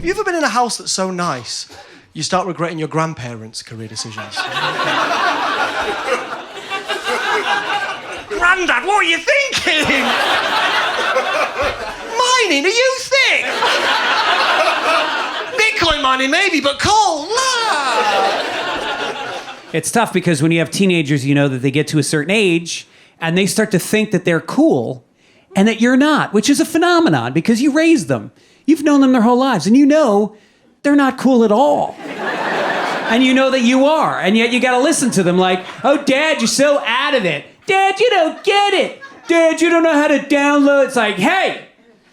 Have you ever been in a house that's so nice, you start regretting your grandparents' career decisions? Grandad, what are you thinking? Mining, are you thick? Bitcoin mining, maybe, but coal, nah. It's tough because when you have teenagers, you know that they get to a certain age and they start to think that they're cool and that you're not, which is a phenomenon because you raised them. You've known them their whole lives and you know they're not cool at all. And you know that you are, and yet you gotta listen to them like, oh, Dad, you're so out of it. Dad, you don't get it. Dad, you don't know how to download. It's like, hey,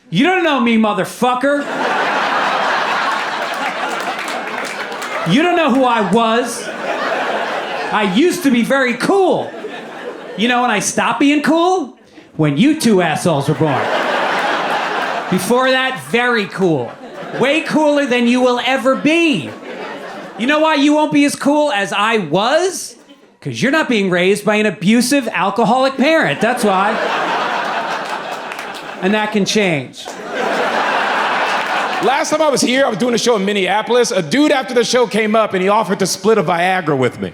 you don't know me, motherfucker. You don't know who I was. I used to be very cool. You know when I stopped being cool? When you two assholes were born. Before that, very cool. Way cooler than you will ever be. You know why you won't be as cool as I was? Because you're not being raised by an abusive, alcoholic parent. That's why. And that can change. Last time I was here, I was doing a show in Minneapolis. A dude after the show came up and he offered to split a Viagra with me.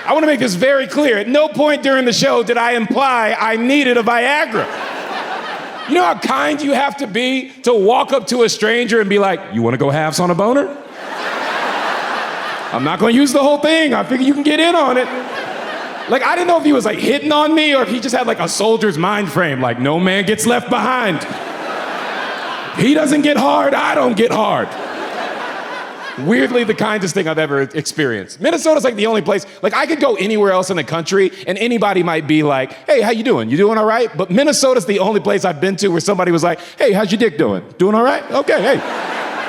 I want to make this very clear. At no point during the show did I imply I needed a Viagra. You know how kind you have to be to walk up to a stranger and be like, you want to go halves on a boner? I'm not going to use the whole thing. I figure you can get in on it. Like, I didn't know if he was like hitting on me or if he just had like a soldier's mind frame, like no man gets left behind. He doesn't get hard, I don't get hard. Weirdly, the kindest thing I've ever experienced. Minnesota's like the only place, like I could go anywhere else in the country and anybody might be like, hey, how you doing? You doing all right? But Minnesota's the only place I've been to where somebody was like, hey, how's your dick doing? Doing all right? Okay, hey,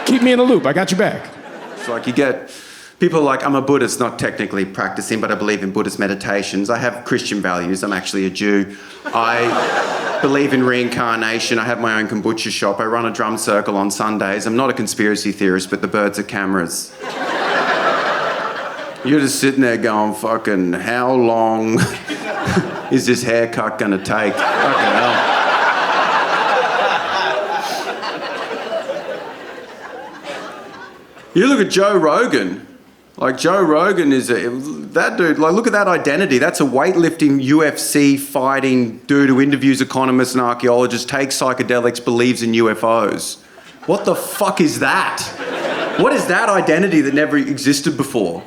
keep me in the loop, I got your back. It's like you get people like, I'm a Buddhist, not technically practicing, but I believe in Buddhist meditations. I have Christian values, I'm actually a Jew. I believe in reincarnation. I have my own kombucha shop. I run a drum circle on Sundays. I'm not a conspiracy theorist, but the birds are cameras. You're just sitting there going, fucking, how long is this haircut gonna take? Fucking hell. You look at Joe Rogan. Like, Joe Rogan is that dude, like, look at that identity. That's a weightlifting, UFC fighting dude who interviews economists and archaeologists, takes psychedelics, believes in UFOs. What the fuck is that? What is that identity that never existed before?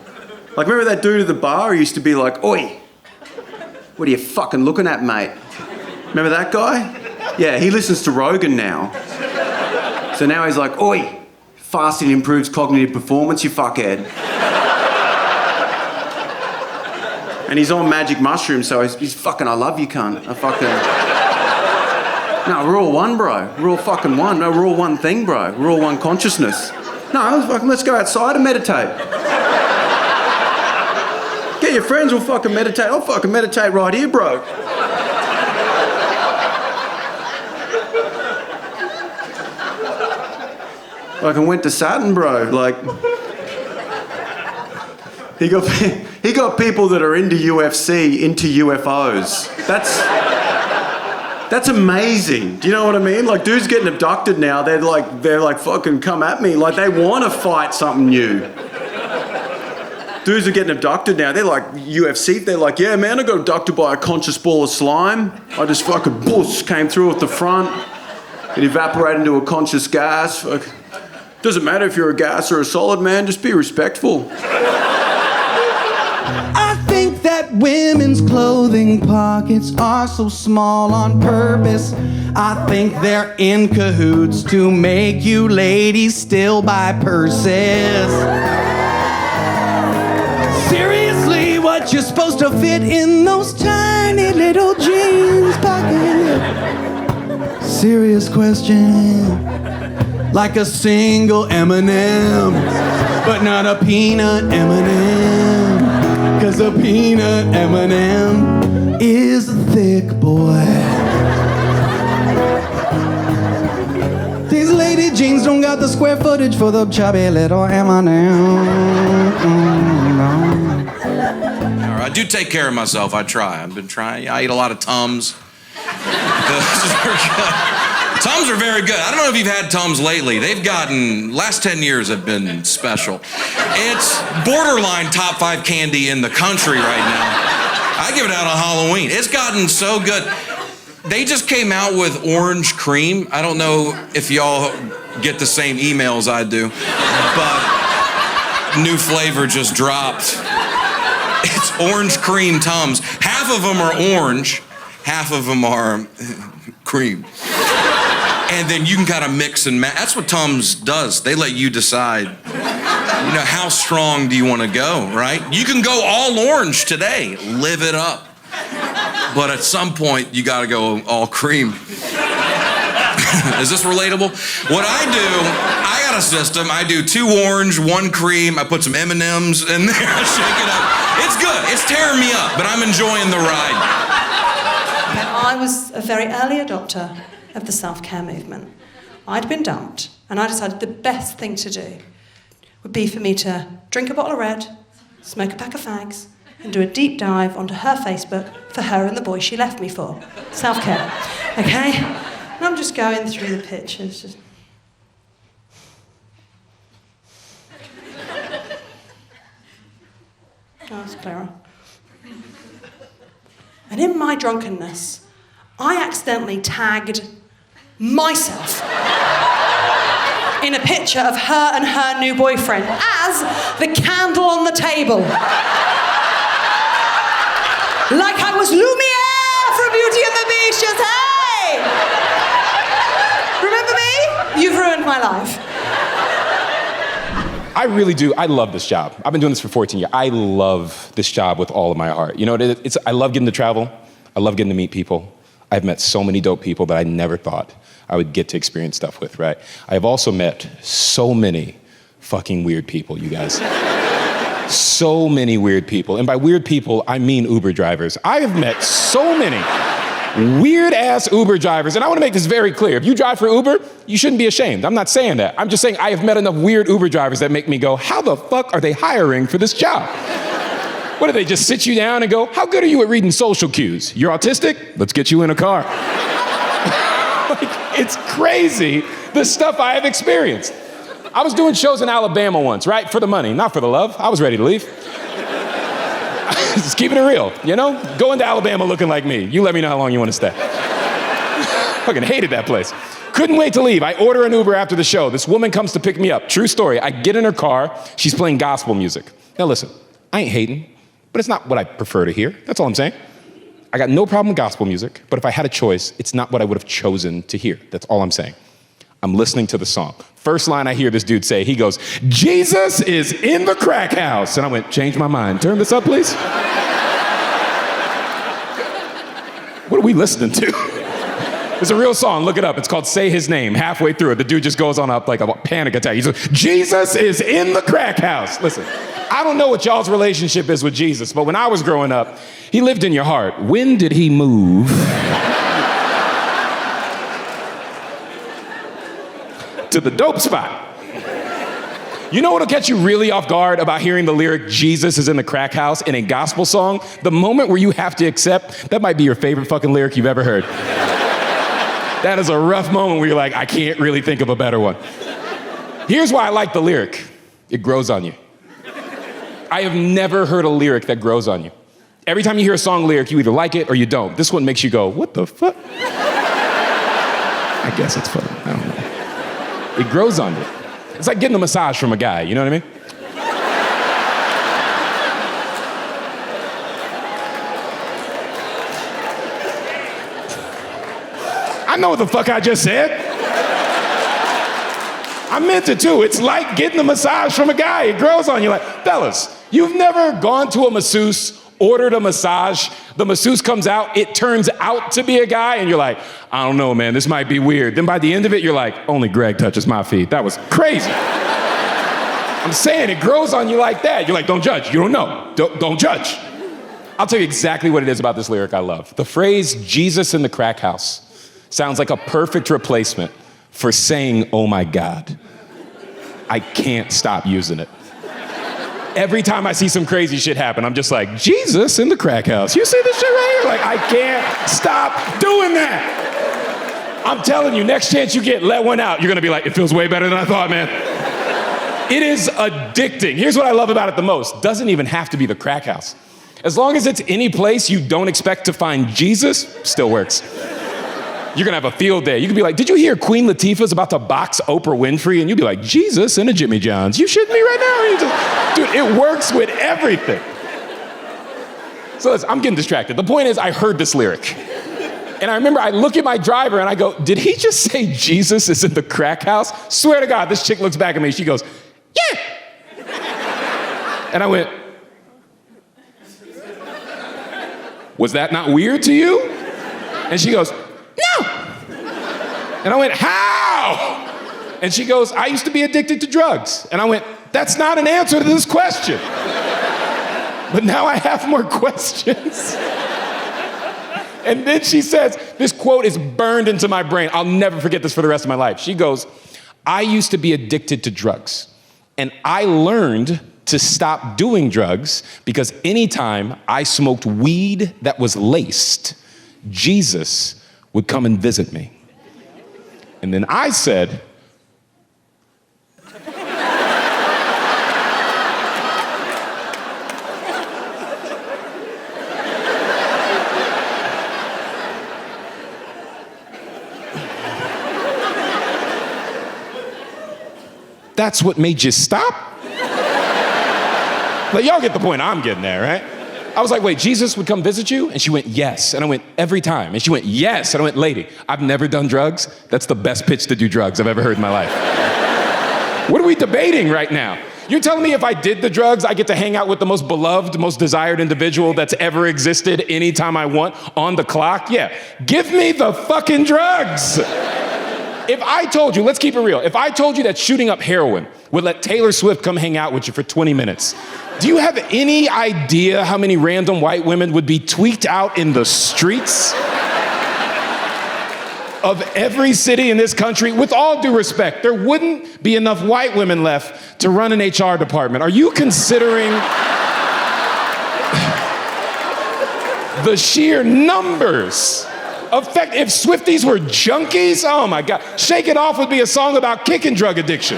Like, remember that dude at the bar who used to be like, oi, what are you fucking looking at, mate? Remember that guy? Yeah, he listens to Rogan now. So now he's like, oi, fasting improves cognitive performance, you fuckhead. And he's on magic mushrooms, so he's fucking, I love you, cunt. I fucking... No, we're all one, bro. We're all fucking one. No, we're all one thing, bro. We're all one consciousness. No, fucking, let's go outside and meditate. Get your friends, we'll fucking meditate. I'll fucking meditate right here, bro. Like, I went to Saturn, bro. Like... He got people that are into UFC into UFOs. That's amazing. Do you know what I mean? Like, dudes getting abducted now, they're like fucking come at me. Like, they want to fight something new. Dudes are getting abducted now. They're like UFC. They're like, yeah, man, I got abducted by a conscious ball of slime. I just fucking boosh, came through at the front. It evaporated into a conscious gas. Doesn't matter if you're a gas or a solid, man. Just be respectful. I think that women's clothing pockets are so small on purpose. I think they're in cahoots to make you ladies still buy purses. Seriously, what you're supposed to fit in those tiny little jeans pockets? Serious question. Like a single M&M, but not a peanut M&M. 'Cause a peanut M&M is a thick boy. These lady jeans don't got the square footage for the chubby little M&M. I do take care of myself, I try. I've been trying. I eat a lot of Tums. Tums are very good. I don't know if you've had Tums lately. Last 10 years have been special. It's borderline top 5 candy in the country right now. I give it out on Halloween. It's gotten so good. They just came out with orange cream. I don't know if y'all get the same emails I do, but new flavor just dropped. It's orange cream Tums. Half of them are orange, half of them are cream. And then you can kind of mix and match. That's what Tums does. They let you decide, how strong do you want to go, right? You can go all orange today, live it up. But at some point, you got to go all cream. Is this relatable? What I got a system. I do 2 orange, 1 cream. I put some M&Ms in there, shake it up. It's good. It's tearing me up, but I'm enjoying the ride. I was a very early adopter of the self-care movement. I'd been dumped, and I decided the best thing to do would be for me to drink a bottle of red, smoke a pack of fags, and do a deep dive onto her Facebook for her and the boy she left me for. Self-care, okay? And I'm just going through the pictures. Just... Oh, it's clearer. And in my drunkenness, I accidentally tagged myself in a picture of her and her new boyfriend as the candle on the table. Like I was Lumiere from Beauty and the Beast, just hey! Remember me? You've ruined my life. I really do. I love this job. I've been doing this for 14 years. I love this job with all of my heart. I love getting to travel. I love getting to meet people. I've met so many dope people that I never thought I would get to experience stuff with, right? I've also met so many fucking weird people, you guys. So many weird people. And by weird people, I mean Uber drivers. I have met so many weird-ass Uber drivers. And I want to make this very clear. If you drive for Uber, you shouldn't be ashamed. I'm not saying that. I'm just saying I have met enough weird Uber drivers that make me go, how the fuck are they hiring for this job? What do they just sit you down and go, how good are you at reading social cues? You're autistic? Let's get you in a car. It's crazy, the stuff I have experienced. I was doing shows in Alabama once, right? For the money, not for the love. I was ready to leave. Just keeping it real, Go into Alabama looking like me. You let me know how long you want to stay. Fucking hated that place. Couldn't wait to leave. I order an Uber after the show. This woman comes to pick me up. True story. I get in her car. She's playing gospel music. Now listen, I ain't hating, but it's not what I prefer to hear. That's all I'm saying. I got no problem with gospel music, but if I had a choice, it's not what I would have chosen to hear. That's all I'm saying. I'm listening to the song. First line I hear this dude say, he goes, Jesus is in the crack house. And I went, change my mind. Turn this up, please. What are we listening to? It's a real song. Look it up. It's called Say His Name. Halfway through it, the dude just goes on up like a panic attack. He's like, Jesus is in the crack house. Listen, I don't know what y'all's relationship is with Jesus, but when I was growing up, he lived in your heart. When did he move to the dope spot? You know what'll catch you really off guard about hearing the lyric, Jesus is in the crack house, in a gospel song? The moment where you have to accept that might be your favorite fucking lyric you've ever heard. That is a rough moment where you're like, I can't really think of a better one. Here's why I like the lyric. It grows on you. I have never heard a lyric that grows on you. Every time you hear a song lyric, you either like it or you don't. This one makes you go, what the fuck? I guess it's fun. I don't know. It grows on you. It's like getting a massage from a guy, you know what I mean? I know what the fuck I just said. I meant it too. It's like getting a massage from a guy. It grows on you. Like, fellas, you've never gone to a masseuse, ordered a massage, the masseuse comes out, it turns out to be a guy, and you're like, I don't know, man, this might be weird. Then by the end of it, you're like, only Greg touches my feet. That was crazy. I'm saying it grows on you like that. You're like, don't judge. You don't know. Don't judge. I'll tell you exactly what it is about this lyric I love. The phrase, Jesus in the crack house, sounds like a perfect replacement for saying, oh my God. I can't stop using it. Every time I see some crazy shit happen, I'm just like, Jesus in the crack house. You see this shit right here? Like, I can't stop doing that. I'm telling you, next chance you get, let one out. You're gonna be like, it feels way better than I thought, man. It is addicting. Here's what I love about it the most. Doesn't even have to be the crack house. As long as it's any place you don't expect to find Jesus, still works. You're gonna have a field day. You can be like, did you hear Queen Latifah's about to box Oprah Winfrey? And you'll be like, Jesus and a Jimmy John's. You shitting me right now? Dude, it works with everything. So listen, I'm getting distracted. The point is, I heard this lyric. And I remember I look at my driver and I go, did he just say Jesus is in the crack house? Swear to God, this chick looks back at me. She goes, yeah. And I went, was that not weird to you? And she goes, no. And I went, how? And she goes, I used to be addicted to drugs. And I went, that's not an answer to this question. But now I have more questions. And then she says, this quote is burned into my brain. I'll never forget this for the rest of my life. She goes, I used to be addicted to drugs. And I learned to stop doing drugs because anytime I smoked weed that was laced, Jesus would come and visit me. And then I said, that's what made you stop? Like, y'all get the point I'm getting there, right? I was like, wait, Jesus would come visit you? And she went, yes. And I went, every time. And she went, yes. And I went, lady, I've never done drugs. That's the best pitch to do drugs I've ever heard in my life. What are we debating right now? You're telling me if I did the drugs, I get to hang out with the most beloved, most desired individual that's ever existed anytime I want on the clock? Yeah, give me the fucking drugs. If I told you, let's keep it real. If I told you that shooting up heroin would let Taylor Swift come hang out with you for 20 minutes, do you have any idea how many random white women would be tweaked out in the streets of every city in this country? With all due respect, there wouldn't be enough white women left to run an HR department. Are you considering the sheer numbers? If Swifties were junkies, oh my God. Shake It Off would be a song about kicking drug addiction.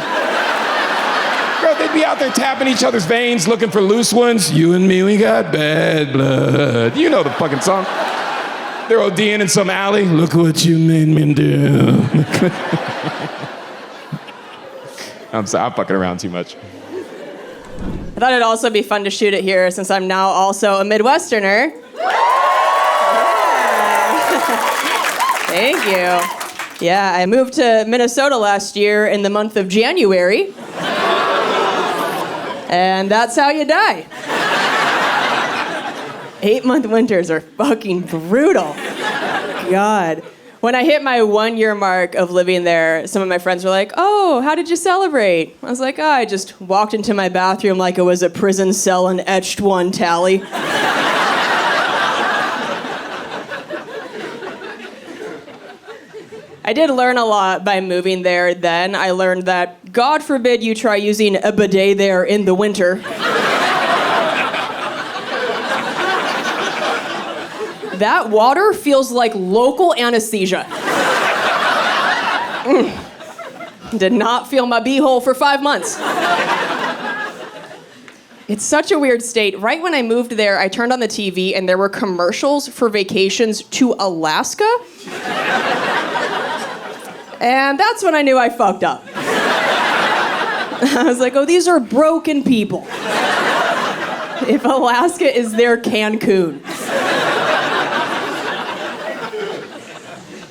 Bro, they'd be out there tapping each other's veins, looking for loose ones. You and me, we got bad blood. You know the fucking song. They're ODing in some alley. Look what you made me do. I'm sorry, I'm fucking around too much. I thought it'd also be fun to shoot it here since I'm now also a Midwesterner. Thank you. Yeah, I moved to Minnesota last year in the month of January. And that's how you die. 8-month winters are fucking brutal. God. When I hit my 1-year mark of living there, some of my friends were like, oh, how did you celebrate? I was like, oh, I just walked into my bathroom like it was a prison cell and etched one tally. I did learn a lot by moving there then. I learned that God forbid you try using a bidet there in the winter. That water feels like local anesthesia. Did not feel my beehole for 5 months. It's such a weird state. Right when I moved there, I turned on the TV and there were commercials for vacations to Alaska. And that's when I knew I fucked up. I was like, oh, these are broken people. If Alaska is their Cancun.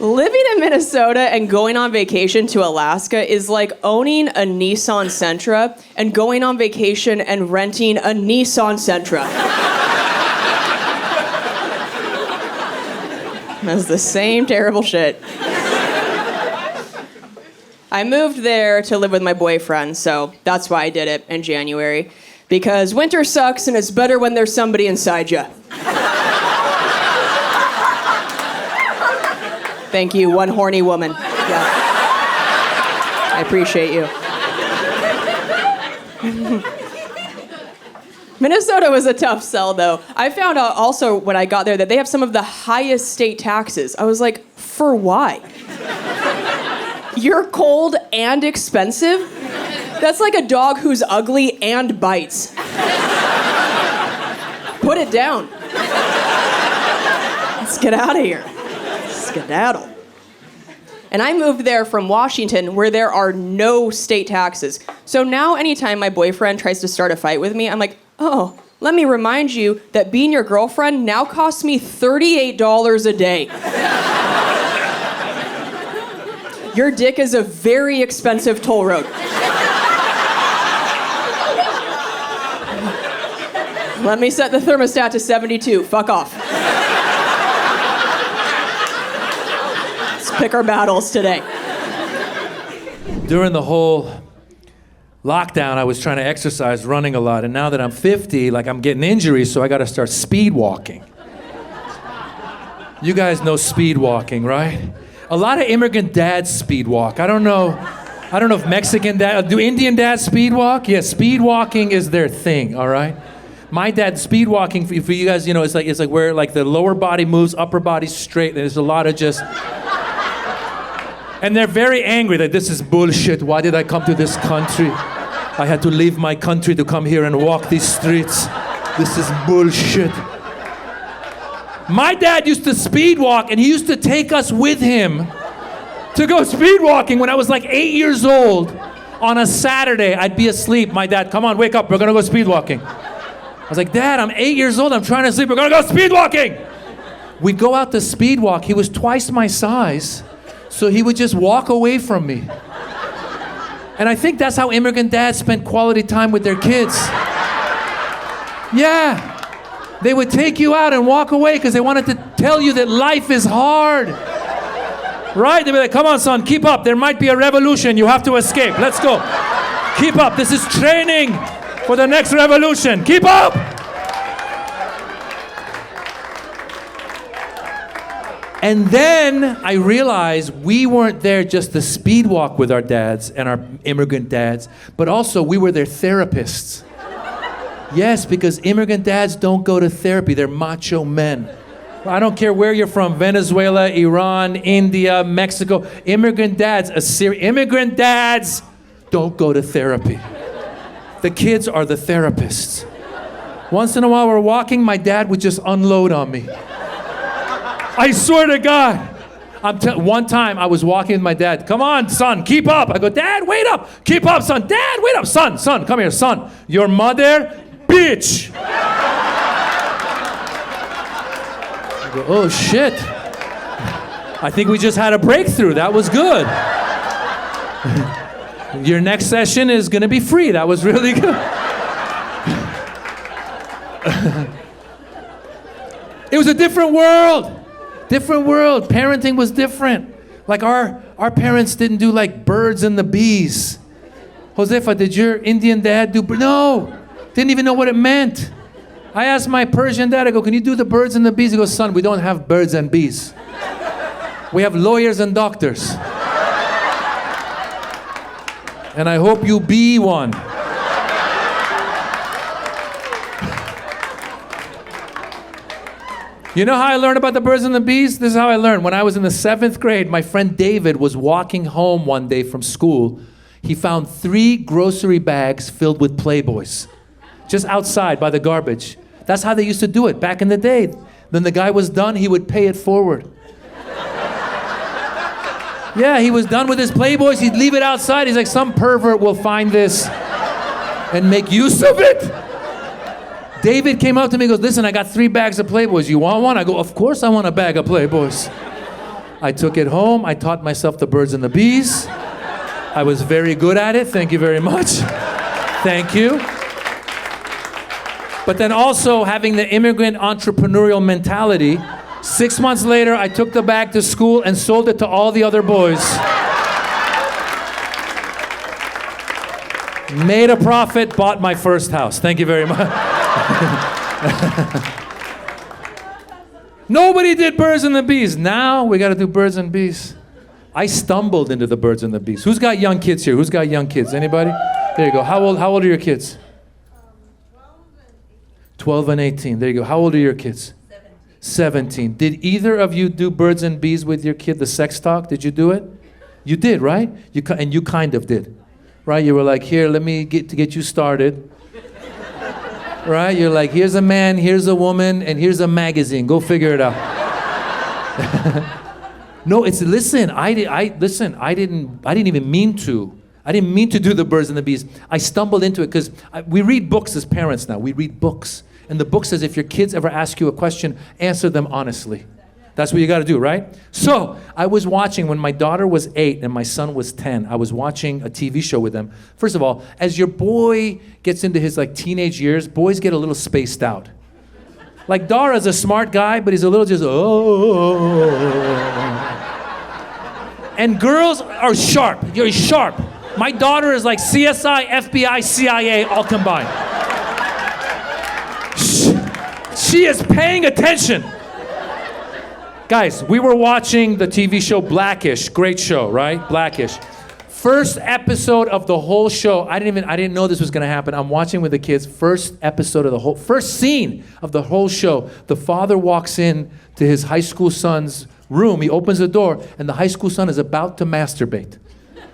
Living in Minnesota and going on vacation to Alaska is like owning a Nissan Sentra and going on vacation and renting a Nissan Sentra. That's the same terrible shit. I moved there to live with my boyfriend, so that's why I did it in January. Because winter sucks and it's better when there's somebody inside you. Thank you, one horny woman. Yeah. I appreciate you. Minnesota was a tough sell, though. I found out also when I got there that they have some of the highest state taxes. I was like, for why? You're cold and expensive? That's like a dog who's ugly and bites. Put it down. Let's get out of here. Skedaddle. And I moved there from Washington, where there are no state taxes. So now anytime my boyfriend tries to start a fight with me, I'm like, oh, let me remind you that being your girlfriend now costs me $38 a day. Your dick is a very expensive toll road. Let me set the thermostat to 72. Fuck off. Let's pick our battles today. During the whole lockdown, I was trying to exercise, running a lot, and now that I'm 50, like I'm getting injuries, so I gotta start speed walking. You guys know speed walking, right? A lot of immigrant dads speed walk. I don't know if Mexican dad, do Indian dads speed walk? Yeah, speed walking is their thing, all right? My dad, speed walking, for you guys, you know, it's like where like the lower body moves, upper body straight, and there's a lot of just... And they're very angry that this is bullshit. Why did I come to this country? I had to leave my country to come here and walk these streets. This is bullshit. My dad used to speed walk, and he used to take us with him to go speed walking when I was like 8 years old. On a Saturday, I'd be asleep. My dad, come on, wake up, we're gonna go speed walking. I was like, Dad, I'm 8 years old, I'm trying to sleep, we're gonna go speed walking. We'd go out to speed walk. He was twice my size, so he would just walk away from me. And I think that's how immigrant dads spent quality time with their kids. Yeah. They would take you out and walk away because they wanted to tell you that life is hard. Right? They'd be like, come on, son, keep up. There might be a revolution. You have to escape. Let's go. Keep up. This is training for the next revolution. Keep up. And then I realized we weren't there just to speed walk with our dads and our immigrant dads, but also we were their therapists. Yes, because immigrant dads don't go to therapy. They're macho men. I don't care where you're from, Venezuela, Iran, India, Mexico. Immigrant dads don't go to therapy. The kids are the therapists. Once in a while we're walking, my dad would just unload on me. I swear to God. One time I was walking with my dad. Come on, son, keep up. I go, Dad, wait up. Keep up, son. Dad, wait up. Son, come here, son. Your mother, bitch. I go, oh, shit. I think we just had a breakthrough. That was good. Your next session is going to be free. That was really good. It was a different world. Different world. Parenting was different. Like our parents didn't do like birds and the bees. Josefa, did your Indian dad do? No. Didn't even know what it meant. I asked my Persian dad, I go, can you do the birds and the bees? He goes, son, we don't have birds and bees. We have lawyers and doctors. And I hope you be one. You know how I learned about the birds and the bees? This is how I learned. When I was in the 7th grade, my friend David was walking home one day from school. He found 3 grocery bags filled with Playboys, just outside by the garbage. That's how they used to do it back in the day. Then the guy was done, he would pay it forward. Yeah, he was done with his Playboys, he'd leave it outside. He's like, some pervert will find this and make use of it. David came up to me and goes, listen, I got 3 bags of Playboys. You want one? I go, of course I want a bag of Playboys. I took it home. I taught myself the birds and the bees. I was very good at it. Thank you very much. Thank you. But then also having the immigrant entrepreneurial mentality, 6 months later, I took the bag to school and sold it to all the other boys. Made a profit, bought my first house. Thank you very much. Nobody did birds and the bees. Now we got to do birds and bees. I stumbled into the birds and the bees. Who's got young kids here? Who's got young kids? Anybody? There you go. How old are your kids? 12 and 18. There you go. How old are your kids? 17. Did either of you do birds and bees with your kid, the sex talk? Did you do it? You did, right? And you kind of did, right? You were like, here, let me get you started. Right? You're like, here's a man, here's a woman, and here's a magazine. Go figure it out. No, listen, I didn't even mean to. I didn't mean to do the birds and the bees. I stumbled into it because we read books as parents now. We read books. And the book says if your kids ever ask you a question, answer them honestly. That's what you got to do, right? So I was watching when my daughter was 8 and my son was 10. I was watching a TV show with them. First of all, as your boy gets into his teenage years, boys get a little spaced out. Like Dara's a smart guy, but he's a little just, oh. And girls are sharp. You're sharp. My daughter is like CSI, FBI, CIA, all combined. She is paying attention. Guys, we were watching the TV show Blackish. Great show, right? Blackish. First episode of the whole show. I didn't know this was gonna happen. I'm watching with the kids. First scene of the whole show. The father walks in to his high school son's room. He opens the door, and the high school son is about to masturbate.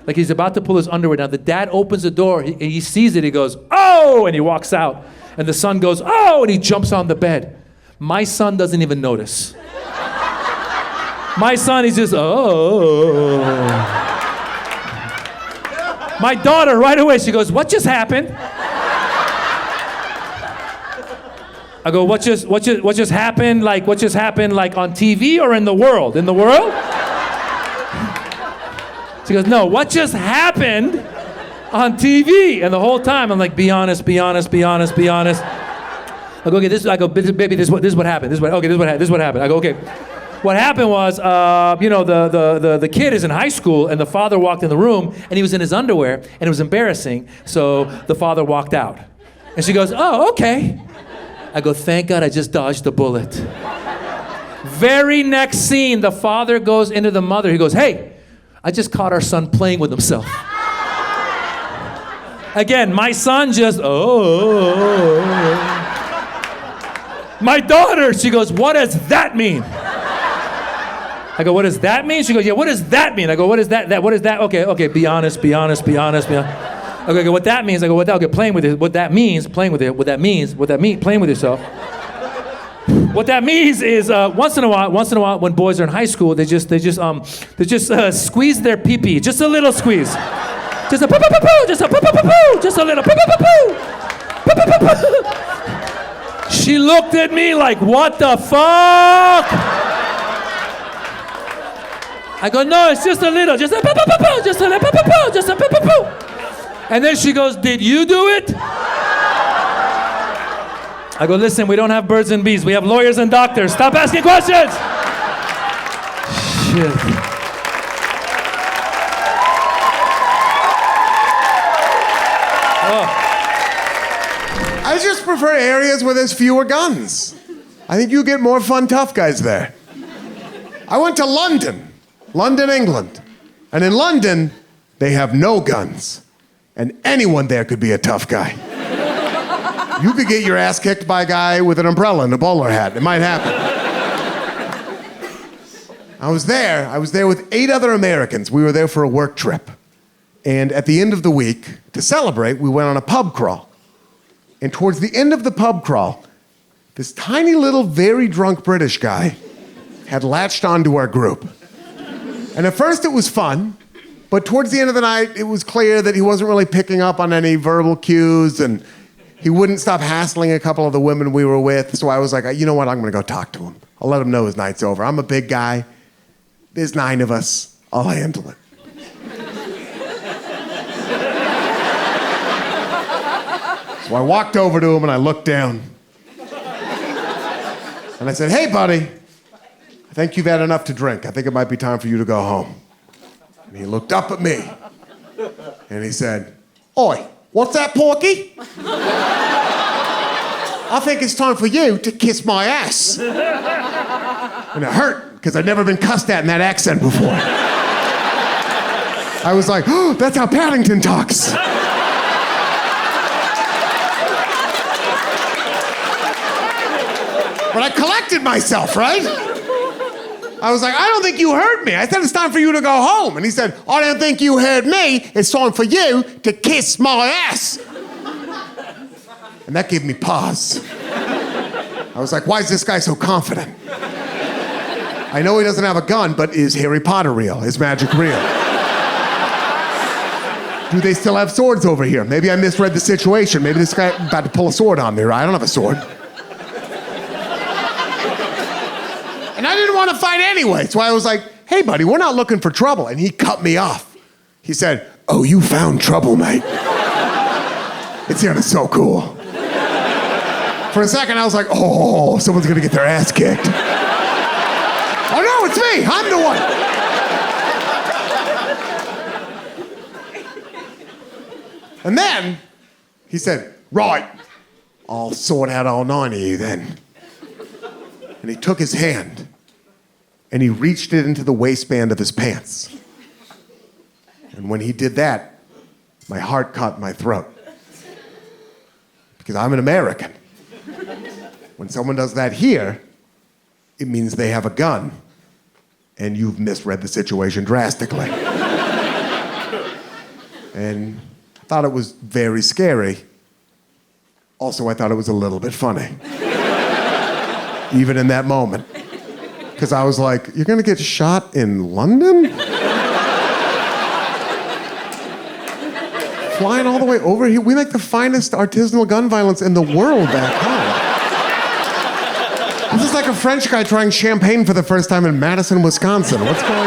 Like he's about to pull his underwear down. The dad opens the door, and he sees it. He goes, oh, and he walks out. And the son goes, oh, and he jumps on the bed. My son doesn't even notice. My son, he's just, oh. My daughter, right away, she goes, what just happened? I go, what just happened? Like, what just happened, like on TV or in the world? In the world? She goes, no, what just happened on TV? And the whole time, I'm like, be honest, be honest, be honest, be honest. I go, okay, baby, this is what happened. This is what happened. I go, okay. What happened was, the kid is in high school, and the father walked in the room, and he was in his underwear, and it was embarrassing, so the father walked out. And she goes, oh, okay. I go, thank God I just dodged a bullet. Very next scene, the father goes into the mother. He goes, hey, I just caught our son playing with himself. Again, my son just, oh. My daughter, she goes, what does that mean? I go, what does that mean? She goes, yeah, what does that mean? I go, what is that? What is that? Okay, be honest, be honest, be honest, be honest. Okay, what that means? I go, okay, playing with it. What that means, playing with it. What that means, playing with yourself. What that means is once in a while, when boys are in high school, they just squeeze their pee-pee, just a little squeeze, just a poo-poo-poo-poo, just a poo-poo-poo-poo, just a little poo-poo-poo-poo, poo-poo-poo-poo. She looked at me like, what the fuck? I go, no, it's just a little, just a poo-poo-poo-poo, just a little poo-poo-poo, just a poo-poo-poo. And then she goes, did you do it? I go, listen, we don't have birds and bees. We have lawyers and doctors. Stop asking questions. Shit. Oh. I just prefer areas where there's fewer guns. I think you get more fun tough guys there. I went to London, England. And in London, they have no guns. And anyone there could be a tough guy. You could get your ass kicked by a guy with an umbrella and a bowler hat. It might happen. I was there with 8 other Americans. We were there for a work trip. And at the end of the week, to celebrate, we went on a pub crawl. And towards the end of the pub crawl, this tiny little, very drunk British guy had latched onto our group. And at first it was fun. But towards the end of the night, it was clear that he wasn't really picking up on any verbal cues, and he wouldn't stop hassling a couple of the women we were with. So I was like, you know what, I'm gonna go talk to him. I'll let him know his night's over. I'm a big guy. There's 9 of us. I'll handle it. So I walked over to him and I looked down. And I said, hey, buddy, I think you've had enough to drink. I think it might be time for you to go home. And he looked up at me, and he said, oi, what's that, Porky? I think it's time for you to kiss my ass. And it hurt, because I'd never been cussed at in that accent before. I was like, oh, that's how Paddington talks. But I collected myself, right? I was like, I don't think you heard me. I said it's time for you to go home. And he said, I don't think you heard me. It's time for you to kiss my ass. And that gave me pause. I was like, why is this guy so confident? I know he doesn't have a gun, but is Harry Potter real? Is magic real? Do they still have swords over here? Maybe I misread the situation. Maybe this guy about to pull a sword on me. I don't have a sword. And I didn't want to fight anyway, so I was like, hey, buddy, we're not looking for trouble. And he cut me off. He said, oh, you found trouble, mate. It sounded so cool. For a second, I was like, oh, someone's going to get their ass kicked. Oh, no, it's me. I'm the one. And then he said, right, I'll sort out all 9 of you then. And he took his hand and he reached it into the waistband of his pants. And when he did that, my heart caught in my throat. Because I'm an American. When someone does that here, it means they have a gun. And you've misread the situation drastically. And I thought it was very scary. Also, I thought it was a little bit funny. Even in that moment. Because I was like, you're gonna get shot in London? Flying all the way over here? We make the finest artisanal gun violence in the world back home. This is like a French guy trying champagne for the first time in Madison, Wisconsin. What's going on?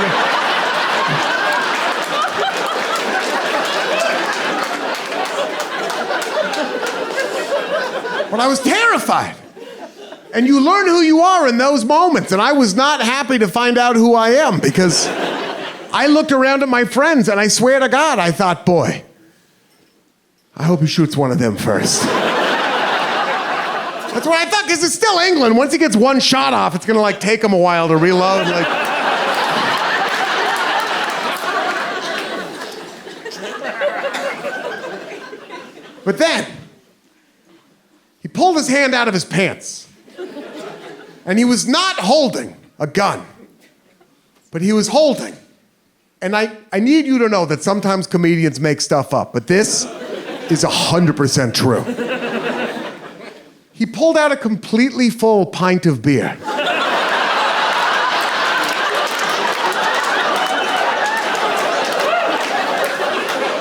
But I was terrified. And you learn who you are in those moments. And I was not happy to find out who I am because I looked around at my friends and I swear to God, I thought, boy, I hope he shoots one of them first. That's what I thought, because it's still England. Once he gets one shot off, it's gonna like take him a while to reload. Like. But then, he pulled his hand out of his pants. And he was not holding a gun, but he was holding. And I need you to know that sometimes comedians make stuff up, but this is 100% true. He pulled out a completely full pint of beer.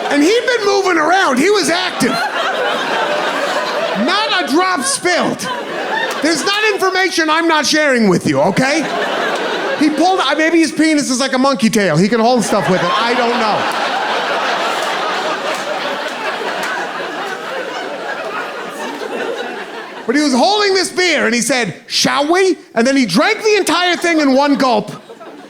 And he'd been moving around. He was active. Not a drop spilled. There's not information I'm not sharing with you, okay? He pulled, maybe his penis is like a monkey tail. He can hold stuff with it. I don't know. But he was holding this beer and he said, shall we? And then he drank the entire thing in one gulp,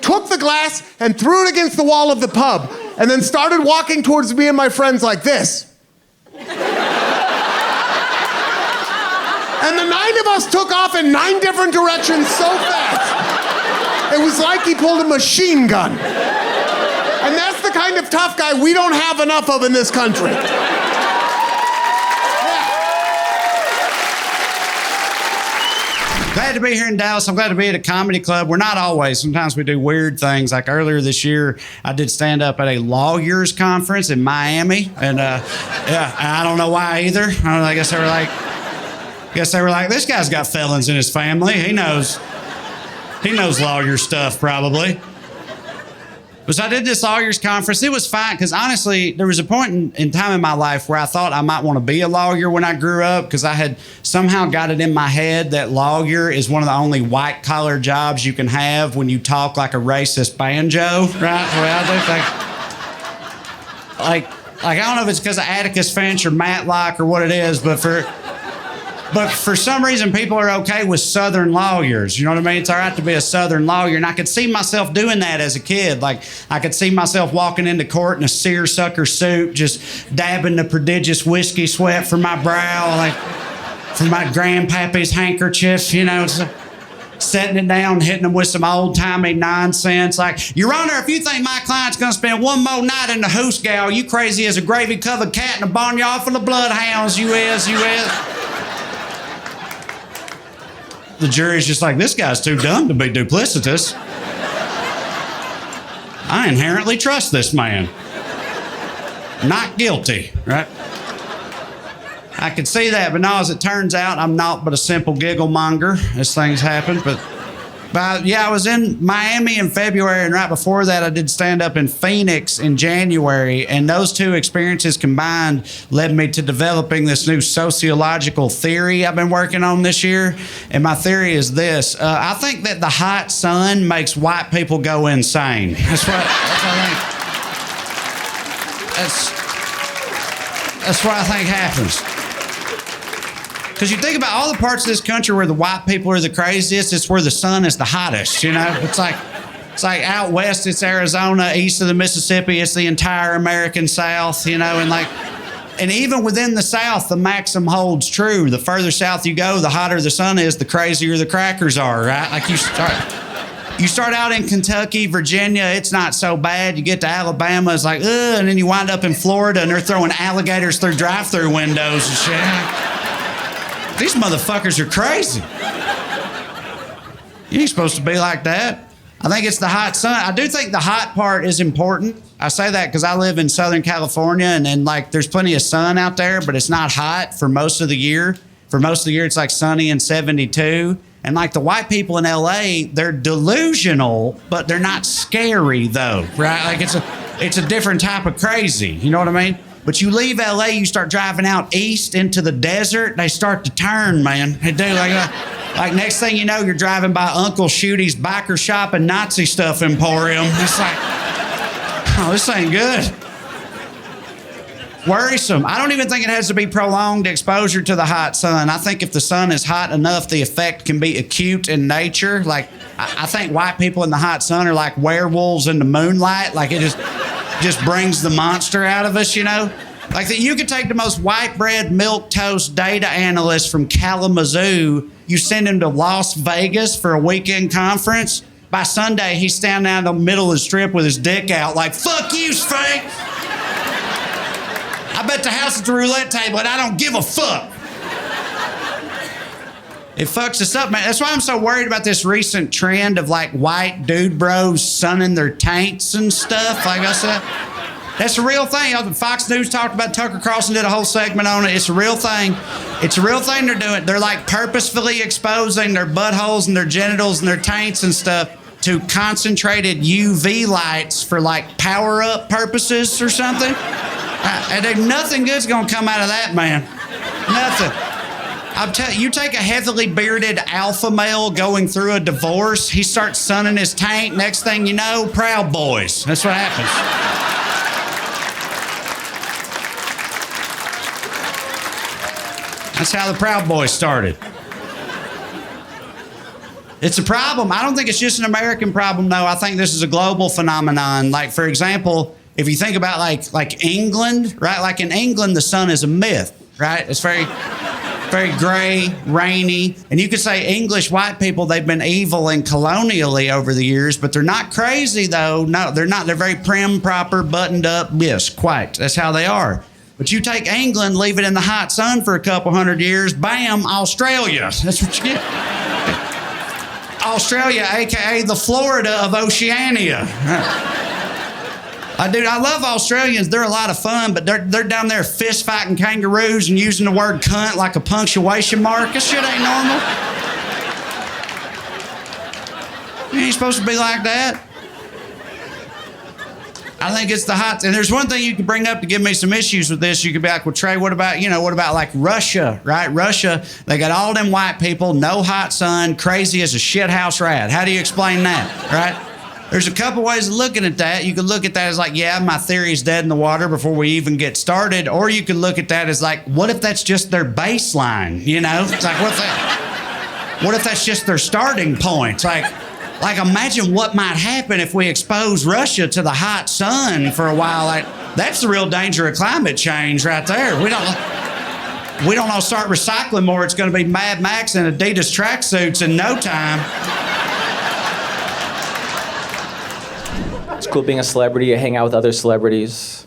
took the glass and threw it against the wall of the pub, and then started walking towards me and my friends like this. And the 9 of us took off in 9 different directions so fast. It was like he pulled a machine gun. And that's the kind of tough guy we don't have enough of in this country. Glad to be here in Dallas. I'm glad to be at a comedy club. We're not always. Sometimes we do weird things. Like earlier this year, I did stand up at a lawyers conference in Miami. And yeah, I don't know why either. I don't know, I guess they were like, this guy's got felons in his family. He knows lawyer stuff probably. But so I did this lawyers conference. It was fine because honestly, there was a point in time in my life where I thought I might want to be a lawyer when I grew up because I had somehow got it in my head that lawyer is one of the only white collar jobs you can have when you talk like a racist banjo, right? Like I don't know if it's because of Atticus Finch or Matlock or what it is, but for some reason, people are okay with Southern lawyers. You know what I mean? It's all right to be a Southern lawyer. And I could see myself doing that as a kid. Like, I could see myself walking into court in a seersucker suit, just dabbing the prodigious whiskey sweat from my brow, like, from my grandpappy's handkerchief, you know, setting it down, hitting them with some old-timey nonsense. Like, Your Honor, if you think my client's going to spend one more night in the hoose gal, you crazy as a gravy-covered cat in a barnyard full of bloodhounds, you is. The jury's just like, this guy's too dumb to be duplicitous. I inherently trust this man. Not guilty, right? I could see that, but no, as it turns out, I'm not but a simple giggle monger as things happen. But yeah, I was in Miami in February, and right before that, I did stand up in Phoenix in January. And those two experiences combined led me to developing this new sociological theory I've been working on this year. And my theory is this: I think that the hot sun makes white people go insane. That's what I think. That's what I think happens. Because you think about all the parts of this country where the white people are the craziest, it's where the sun is the hottest, you know? It's like out west, it's Arizona, east of the Mississippi, it's the entire American South, you know? And even within the South, the maxim holds true. The further south you go, the hotter the sun is, the crazier the crackers are, right? Like you start out in Kentucky, Virginia, it's not so bad. You get to Alabama, it's like, ugh, and then you wind up in Florida and they're throwing alligators through drive-through windows and shit. These motherfuckers are crazy. You ain't supposed to be like that. I think it's the hot sun. I do think the hot part is important. I say that because I live in Southern California and like there's plenty of sun out there, but it's not hot for most of the year. For most of the year, it's like sunny and 72. And like the white people in LA, they're delusional, but they're not scary though, right? Like it's a different type of crazy. You know what I mean? But you leave LA, you start driving out east into the desert, they start to turn, man. They do like next thing you know, you're driving by Uncle Shooty's biker shop and Nazi stuff emporium. It's like, oh, this ain't good. Worrisome. I don't even think it has to be prolonged exposure to the hot sun. I think if the sun is hot enough, the effect can be acute in nature. Like, I think white people in the hot sun are like werewolves in the moonlight. Like, it just brings the monster out of us, you know? Like that you could take the most white bread, milk toast data analyst from Kalamazoo, you send him to Las Vegas for a weekend conference. By Sunday, he's standing out in the middle of the strip with his dick out like, fuck you, Sphinx! I bet the house at the roulette table and I don't give a fuck. It fucks us up, man. That's why I'm so worried about this recent trend of like white dude bros sunning their taints and stuff. Like I said, that's a real thing. Fox News talked about Tucker Carlson did a whole segment on it. It's a real thing. It's a real thing they're doing. They're like purposefully exposing their buttholes and their genitals and their taints and stuff to concentrated UV lights for like power up purposes or something. And nothing good's gonna come out of that, man. Nothing. I'm telling you, take a heavily bearded alpha male going through a divorce, he starts sunning his taint, next thing you know, Proud Boys. That's what happens. That's how the Proud Boys started. It's a problem. I don't think it's just an American problem, though. I think this is a global phenomenon. Like, for example, if you think about like England, right? Like in England, the sun is a myth, right? It's very gray, rainy. And you could say English white people, they've been evil and colonially over the years, but they're not crazy, though. No, they're not. They're very prim, proper, buttoned up. Yes, quite. That's how they are. But you take England, leave it in the hot sun for a couple hundred years, bam, Australia. That's what you get. Australia, a.k.a. the Florida of Oceania. I love Australians. They're a lot of fun, but they're down there fist fighting kangaroos and using the word cunt like a punctuation mark. This shit ain't normal. You ain't supposed to be like that. I think it's the hot. And there's one thing you could bring up to give me some issues with this. You could be like, well, Trae, what about like Russia, right? Russia, they got all them white people, no hot sun, crazy as a shithouse rat. How do you explain that, right? There's a couple ways of looking at that. You could look at that as like, yeah, my theory's dead in the water before we even get started. Or you could look at that as like, what if that's just their baseline, you know? It's like, what if that's just their starting point? Like imagine what might happen if we expose Russia to the hot sun for a while. Like, that's the real danger of climate change right there. We don't all start recycling more. It's going to be Mad Max and Adidas tracksuits in no time. It's cool being a celebrity. I hang out with other celebrities.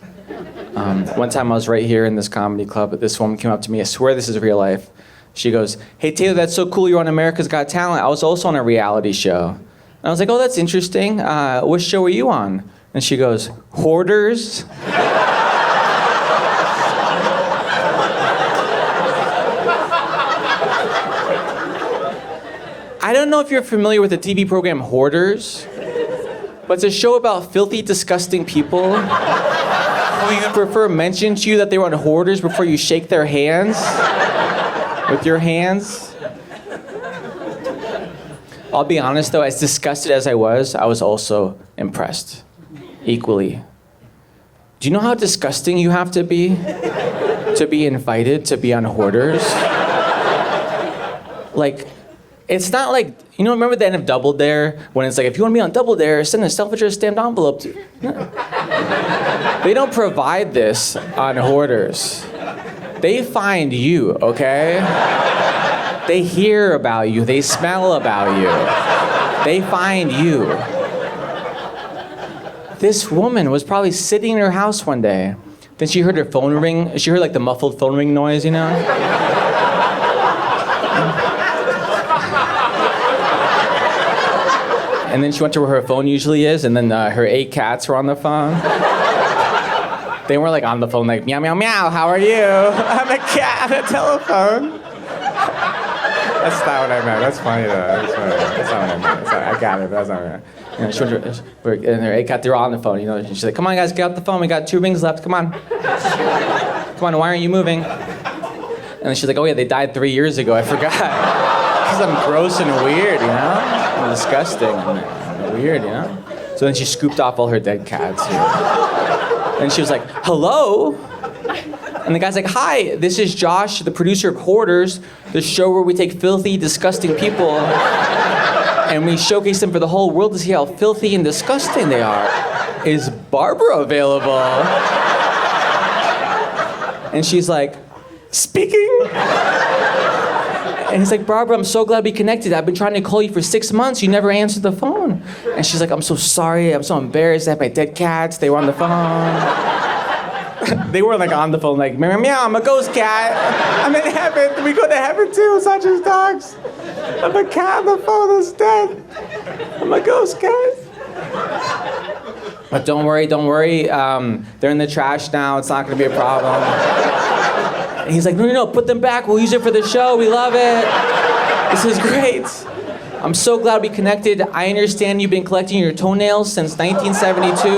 One time I was right here in this comedy club, but this woman came up to me. I swear this is real life. She goes, "Hey, Taylor, that's so cool. You're on America's Got Talent. I was also on a reality show." And I was like, "Oh, that's interesting. What show were you on?" And she goes, hoarders? I don't know if you're familiar with the TV program Hoarders, but it's a show about filthy, disgusting people who you prefer mention to you that they were on hoarders before you shake their hands with your hands. I'll be honest though, as disgusted as I was also impressed, equally. Do you know how disgusting you have to be invited to be on hoarders? Like, it's not like, you know, remember the end of Double Dare? When it's like, if you want to be on Double Dare, send a self-addressed stamped envelope to... No. They don't provide this on hoarders. They find you, okay? They hear about you. They smell about you. They find you. This woman was probably sitting in her house one day. Then she heard her phone ring. She heard like the muffled phone ring noise, you know? And then she went to where her phone usually is, and then her 8 cats were on the phone. They weren't like on the phone like, meow, meow, meow, how are you? I'm a cat on a telephone. That's not what I meant. That's funny though. That's not what I meant. I got it, but that's not what I meant. You know, she went to, and her 8 cat, they were all on the phone, you know. She's like, come on guys, get off the phone. We got 2 rings left, come on. Come on, why aren't you moving? And then she's like, oh yeah, they died 3 years ago, I forgot. Because I'm gross and weird, you know? I'm disgusting and weird, you know? So then she scooped off all her dead cats. You know? And she was like, hello? And the guy's like, hi, this is Josh, the producer of Hoarders, the show where we take filthy, disgusting people and we showcase them for the whole world to see how filthy and disgusting they are. Is Barbara available? And she's like, speaking? And he's like, Barbara, I'm so glad we connected. I've been trying to call you for 6 months. You never answered the phone. And she's like, I'm so sorry. I'm so embarrassed. I have my dead cats. They were on the phone. They were like on the phone like, meow, meow, I'm a ghost cat. I'm in heaven. We go to heaven too. It's not just dogs. I'm a cat on the phone that's dead. I'm a ghost cat. But don't worry. They're in the trash now. It's not going to be a problem. And he's like, no, put them back. We'll use it for the show. We love it. This is great. I'm so glad we connected. I understand you've been collecting your toenails since 1972.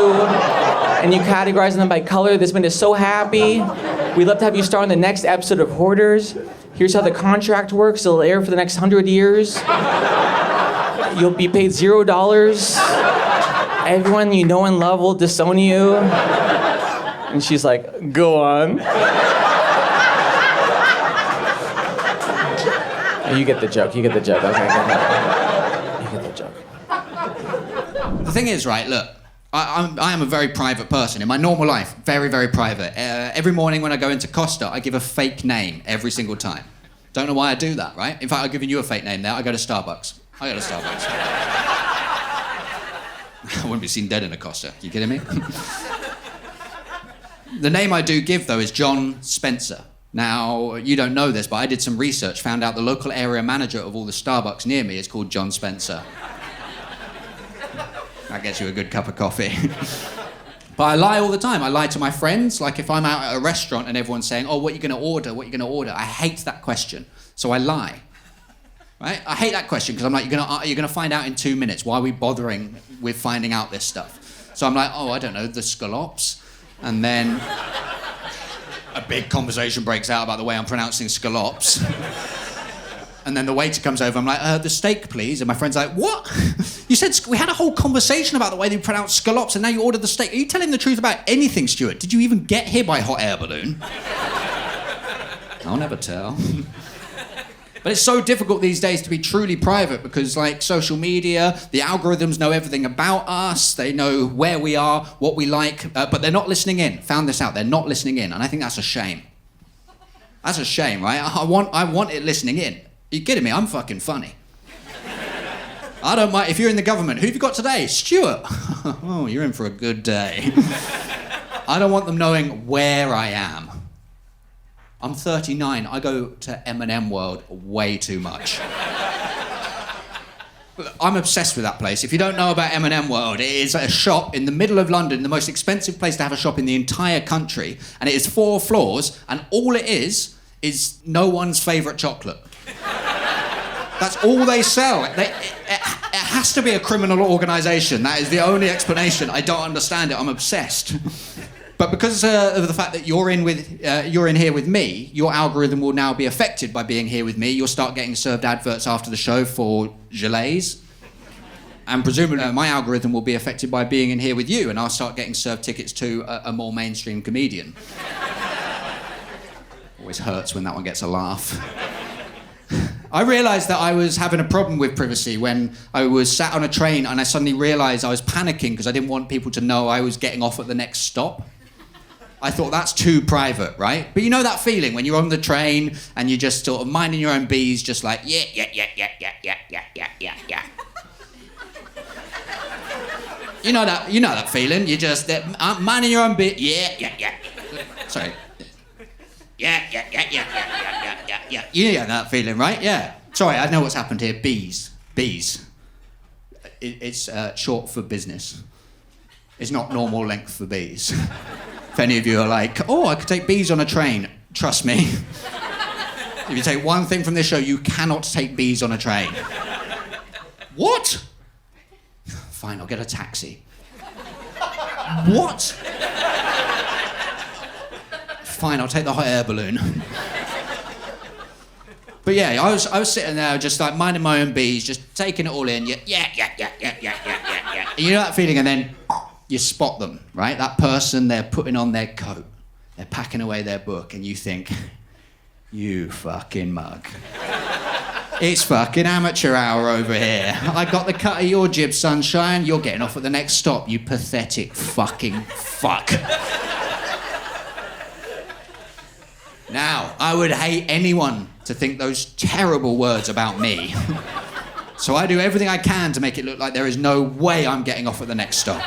And you categorize them by color. This made us so happy. We'd love to have you star in the next episode of Hoarders. Here's how the contract works. It'll air for the next 100 years. You'll be paid $0. Everyone you know and love will disown you. And she's like, go on. You get the joke. Okay, go ahead. You get the joke. The thing is, right, look, I am a very private person. In my normal life, very, very private. Every morning when I go into Costa, I give a fake name every single time. Don't know why I do that, right? In fact, I've given you a fake name there. I go to Starbucks. I wouldn't be seen dead in a Costa. You kidding me? The name I do give, though, is John Spencer. Now, you don't know this, but I did some research, found out the local area manager of all the Starbucks near me is called John Spencer. That gets you a good cup of coffee. But I lie all the time. I lie to my friends. Like if I'm out at a restaurant and everyone's saying, oh, what are you going to order? What are you going to order? I hate that question. So I lie. Right? I hate that question because I'm like, you're going to find out in 2 minutes. Why are we bothering with finding out this stuff? So I'm like, oh, I don't know, the scallops. And then a big conversation breaks out about the way I'm pronouncing scallops. And then the waiter comes over, I'm like, the steak, please. And my friend's like, what? You said, we had a whole conversation about the way they pronounce scallops, and now you ordered the steak. Are you telling the truth about anything, Stuart? Did you even get here by hot air balloon? I'll never tell. But it's so difficult these days to be truly private because, like, social media, the algorithms know everything about us. They know where we are, what we like, but they're not listening in. Found this out. They're not listening in, and I think that's a shame. That's a shame, right? I want it listening in. Are you kidding me? I'm fucking funny. I don't mind. If you're in the government, who have you got today? Stuart. Oh, you're in for a good day. I don't want them knowing where I am. I'm 39. I go to M&M World way too much. I'm obsessed with that place. If you don't know about M&M World, it is a shop in the middle of London, the most expensive place to have a shop in the entire country, and it is 4 floors, and all it is no one's favourite chocolate. That's all they sell. It has to be a criminal organisation. That is the only explanation. I don't understand it. I'm obsessed. But because of the fact that you're in here with me, your algorithm will now be affected by being here with me. You'll start getting served adverts after the show for gilets. And presumably my algorithm will be affected by being in here with you, and I'll start getting served tickets to a more mainstream comedian. Always hurts when that one gets a laugh. I realised that I was having a problem with privacy when I was sat on a train and I suddenly realised I was panicking because I didn't want people to know I was getting off at the next stop. I thought that's too private, right? But you know that feeling when you're on the train and you're just sort of minding your own bees, just like, yeah. You know that feeling? You're just minding your own bit, yeah. Sorry. Yeah. You know that feeling, right? Yeah. Sorry, I know what's happened here. Bees. It's short for business. It's not normal length for bees. If any of you are like, oh, I could take bees on a train, trust me. If you take one thing from this show, you cannot take bees on a train. What? Fine, I'll get a taxi. What? Fine, I'll take the hot air balloon. But yeah, I was sitting there just like minding my own bees, just taking it all in. Yeah. And you know that feeling, and then you spot them, right? That person, they're putting on their coat, they're packing away their book, and you think, you fucking mug. It's fucking amateur hour over here. I got the cut of your jib, sunshine. You're getting off at the next stop, you pathetic fucking fuck. Now, I would hate anyone to think those terrible words about me. So I do everything I can to make it look like there is no way I'm getting off at the next stop.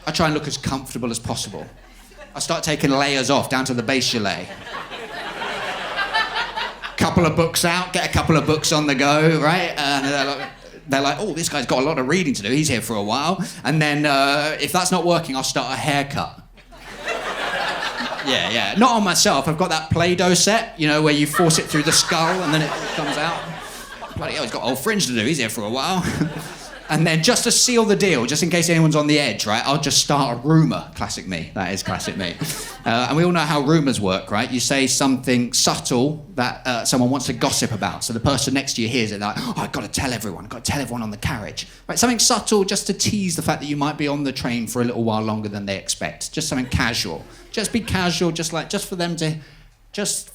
I try and look as comfortable as possible. I start taking layers off down to the base gilet. Couple of books out, get a couple of books on the go, right? They're like, oh, this guy's got a lot of reading to do. He's here for a while. And then if that's not working, I'll start a haircut. Yeah. Not on myself. I've got that Play-Doh set, where you force it through the skull and then it comes out. Bloody hell, he's got old fringe to do. He's here for a while. And then just to seal the deal, just in case anyone's on the edge, right, I'll just start a rumour. Classic me. That is classic me. And we all know how rumours work, right? You say something subtle that someone wants to gossip about. So the person next to you hears it, like, oh, I've got to tell everyone. I've got to tell everyone on the carriage. Right? Something subtle just to tease the fact that you might be on the train for a little while longer than they expect. Just something casual. Just be casual, just for them to... Just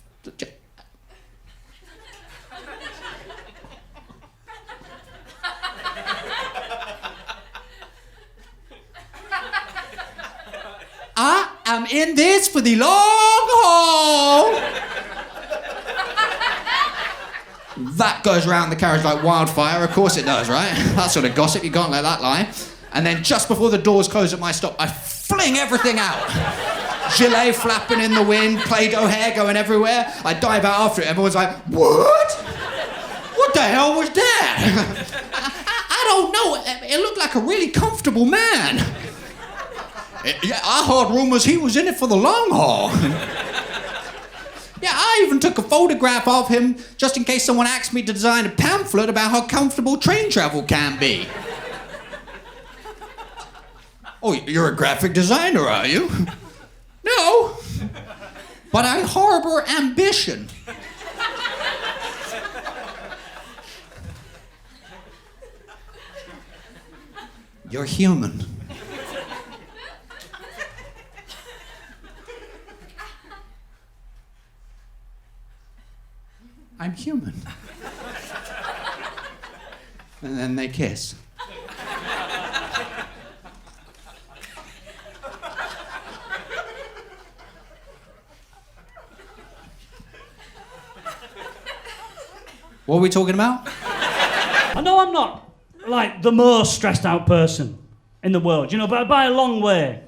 I am in this for the long haul. That goes around the carriage like wildfire. Of course it does, right? That sort of gossip, you can't let that lie. And then just before the doors close at my stop, I fling everything out. Gilet flapping in the wind, Play-Doh hair going everywhere. I dive out after it. Everyone's like, what? What the hell was that? I don't know. It looked like a really comfortable man. Yeah, I heard rumours he was in it for the long haul. Yeah, I even took a photograph of him just in case someone asked me to design a pamphlet about how comfortable train travel can be. Oh, you're a graphic designer, are you? No, but I harbour ambition. You're human. I'm human. And then they kiss. What are we talking about? I know I'm not, like, the most stressed out person in the world, but by a long way.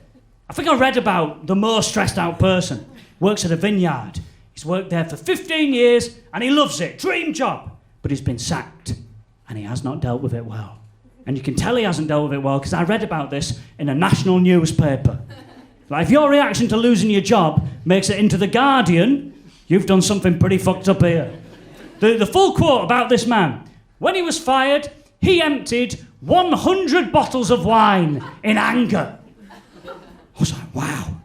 I think I read about the most stressed out person. Works at a vineyard. He's worked there for 15 years and he loves it. Dream job. But he's been sacked. and he has not dealt with it well. And you can tell he hasn't dealt with it well because I read about this in a national newspaper. Like, if your reaction to losing your job makes it into The Guardian, you've done something pretty fucked up here. The full quote about this man: when he was fired, he emptied 100 bottles of wine in anger. I was like, wow.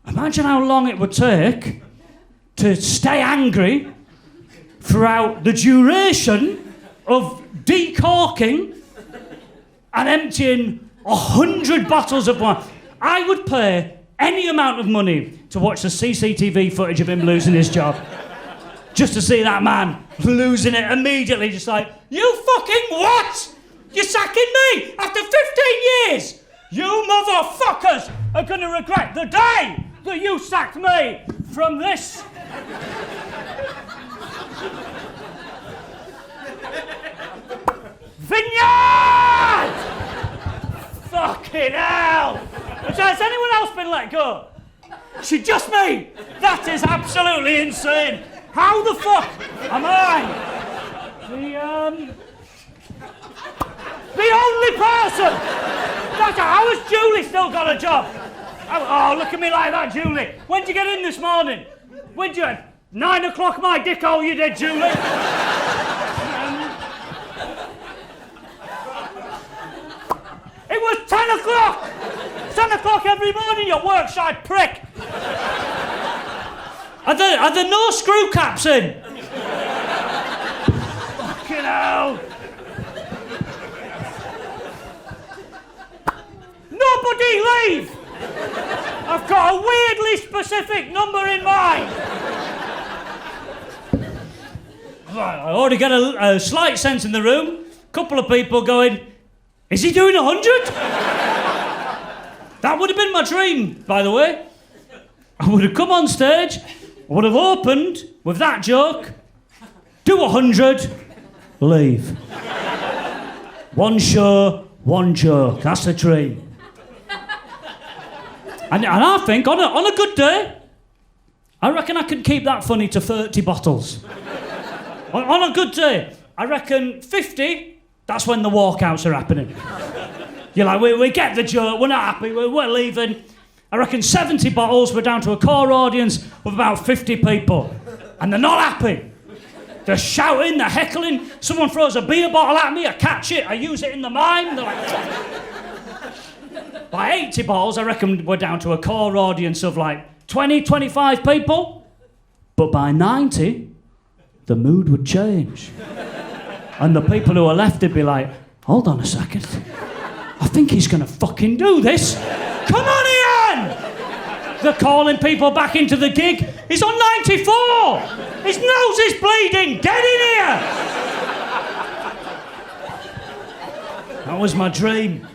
Imagine how long it would take to stay angry throughout the duration of decorking and emptying 100 bottles of wine. I would pay any amount of money to watch the CCTV footage of him losing his job. Just to see that man losing it immediately, just like, you fucking what? You're sacking me after 15 years? You motherfuckers are gonna regret the day that you sacked me from this. Vineyard! Fucking hell! Has anyone else been let go? Just me? That is absolutely insane. How the fuck am I the only person? How has Julie still got a job? Oh, look at me like that, Julie. When'd you get in this morning? When'd you... 9 o'clock my dickhole you did, Julie. It was 10 o'clock! 10 o'clock every morning, you workside prick! Are there no screw caps in? Fucking hell! Nobody leave! I've got a weirdly specific number in mind. I already get a slight sense in the room. Couple of people going, is he doing 100? That would have been my dream, by the way. I would have come on stage, I would have opened with that joke, do 100, leave. One show, one joke. That's the dream. And I think on a good day, I reckon I could keep that funny to 30 bottles. On a good day, I reckon 50, that's when the walkouts are happening. You're like, we get the joke, we're not happy, we're leaving. I reckon 70 bottles, we're down to a core audience of about 50 people. And they're not happy. They're shouting, they're heckling. Someone throws a beer bottle at me, I catch it, I use it in the mime. They're like... By 80 bottles, I reckon we're down to a core audience of like 20, 25 people. But by 90, the mood would change. And the people who are left would be like, hold on a second. I think he's gonna fucking do this. Come on, Ian! They're calling people back into the gig. He's on 94! His nose is bleeding! Get in here! That was my dream.